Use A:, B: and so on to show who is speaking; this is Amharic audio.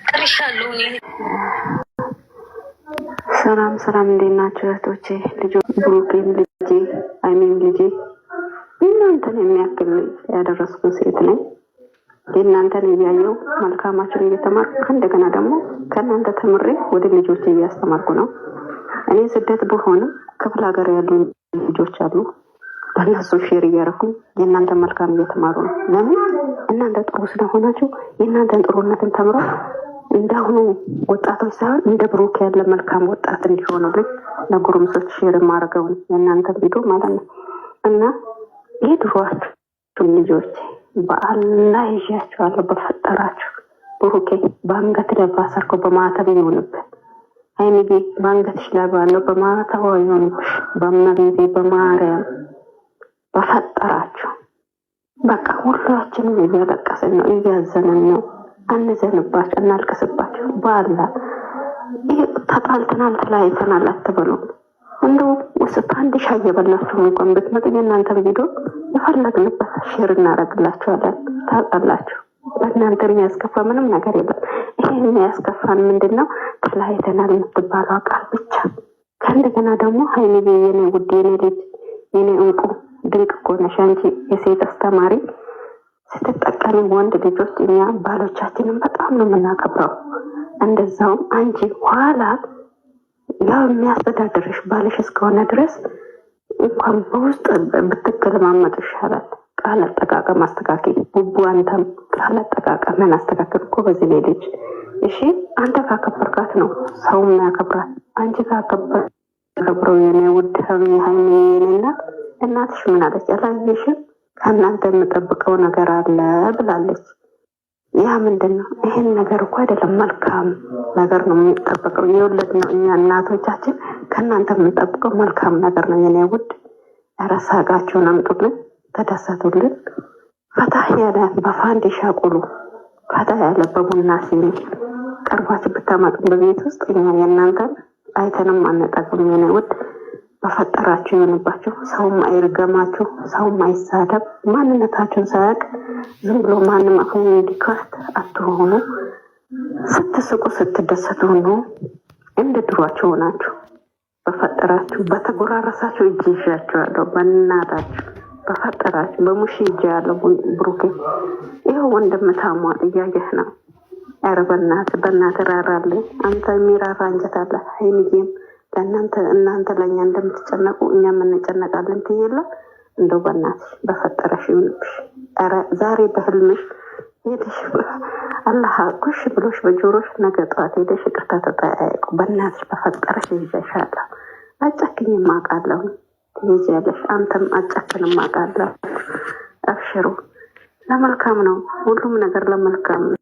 A: ቅርሻለሁ።
B: ሰላም ሰላም፣ እንዴት ናችሁ እህቶቼ? ልጆች ብሩኬም ልጄ አይሜም ልጄ እናንተን የሚያክል ያደረስኩን ሴት ነኝ። የእናንተን እያየው መልካማችሁን እየተማርኩ ከእንደገና ደግሞ ከእናንተ ተምሬ ወደ ልጆቼ እያስተማርኩ ነው። እኔ ስደት ብሆንም ክፍለ ሀገር ያሉ ልጆች አሉ። በእነሱ ሼር እያደረኩኝ የእናንተ መልካም እየተማሩ ነው። ለምን እናንተ ጥሩ ስለሆናችሁ የእናንተን ጥሩነትን ተምረው እንዳሁኑ ወጣቶች ሳይሆን እንደ ብሩክ ያለ መልካም ወጣት እንዲሆኑልኝ ለጉርምሶች ሼር የማደርገውን የእናንተ ቪዲዮ ማለት ነው። እና የድሯችሁ ልጆች በአላህ ይዣችኋለሁ። በፈጠራችሁ ብሩኬ በአንገት ላይ ባሰርከው በማተብ ይሆንብህ። አይሚጌ በአንገትሽ ላይ ባለው በማተብ ይሆንብሽ። በእመቤቴ በማርያም በፈጠራችሁ በቃ ሁላችንም እያለቀስን ነው፣ እያዘንን ነው። አንዘንባቸው፣ እናልቀስባቸው። ባላ ይሄ ተጣልተናል ተለያይተናል አትበሉ። እንደው ወስጥ አንድ ሻይ እየበላችሁ እንኳን ብትመጡ የእናንተ ቪዲዮ የፈለግንበት ሼር እናደርግላችኋለን። ታውቃላችሁ በእናንተ የሚያስከፋ ምንም ነገር የለም። ይሄን የሚያስከፋን ምንድን ነው? ተለያይተናል የምትባለው ቃል ብቻ። ከእንደገና ደግሞ ሀይሚዬ የኔ ውድ የኔ ልጅ የኔ እንቁ ድንቅ እኮ ነሽ አንቺ የሴት አስተማሪ። ስትጠቀሚ ወንድ ልጆች እኛ ባሎቻችንን በጣም ነው የምናከብረው። እንደዛውም አንቺ ኋላ ያው የሚያስተዳድርሽ ባልሽ እስከሆነ ድረስ እንኳን በውስጥ ብትገለማመጡ ይሻላል። ቃል አጠቃቀም አስተካክል። ቡቡ አንተም ቃል አጠቃቀምን አስተካክል እኮ በዚህ ላይ ልጅ። እሺ አንተ ካከበርካት ነው ሰውም ያከብራል። አንቺ ካከበረው የኔ ውድ ሀይሚ እናት እናትሽ ምን አለች? አላየሽም? ከእናንተ የምጠብቀው ነገር አለ ብላለች። ያ ምንድን ነው? ይሄን ነገር እኮ አይደለም መልካም ነገር ነው የሚጠበቀው። የወለድ ነው እኛ እናቶቻችን ከእናንተ የምንጠብቀው መልካም ነገር ነው። የኔ ውድ ረሳቃችሁን አምጡልን፣ ተደሰቱልን። ፈታ ያለ በፋንዲሻ ቁሉ፣ ፈታ ያለ በቡና ሲኒ ቀርባችሁ ብታመጡ በቤት ውስጥ እኛ የእናንተን አይተንም አነጠቅም። የኔ ውድ በፈጠራችሁ ይሆንባችሁ። ሰውም አይርገማችሁ፣ ሰውም አይሳደብ። ማንነታችሁን ሳያውቅ ዝም ብሎ ማንም አሁን እንዲከፍት አትሆኑ። ስትስቁ ስትደሰቱ ነው እንደ ድሯችሁ ሆናችሁ። በፈጠራችሁ በተጎራረሳችሁ እጅ ይዣችኋለሁ። በእናታችሁ በፈጠራችሁ በሙሽ እጅ ያለው ብሩኬ ይኸው ወንድም ታሟል፣ እያየህ ነው። ኧረ በእናትህ ራራልኝ። አንተ የሚራራ አንጀት አለ። ሀይሚዬም እናንተ ለእኛ እንደምትጨነቁ እኛም እንጨነቃለን ትይላ። እንደው በእናትሽ በፈጠረሽ ይሁንብሽ። ኧረ ዛሬ በህልምሽ ሄደሽ አላህ ኩሽ ብሎሽ በጆሮሽ ነገ ጠዋት ሄደሽ ይቅርታ ተጠያየቁ። በእናትሽ በፈጠረሽ ይዤሻለሁ። አጨክኝም አውቃለሁ ትሄጃለሽ። አንተም አጨክንም አውቃለሁ። አብሽሩ። ለመልካም ነው ሁሉም ነገር ለመልካም ነው።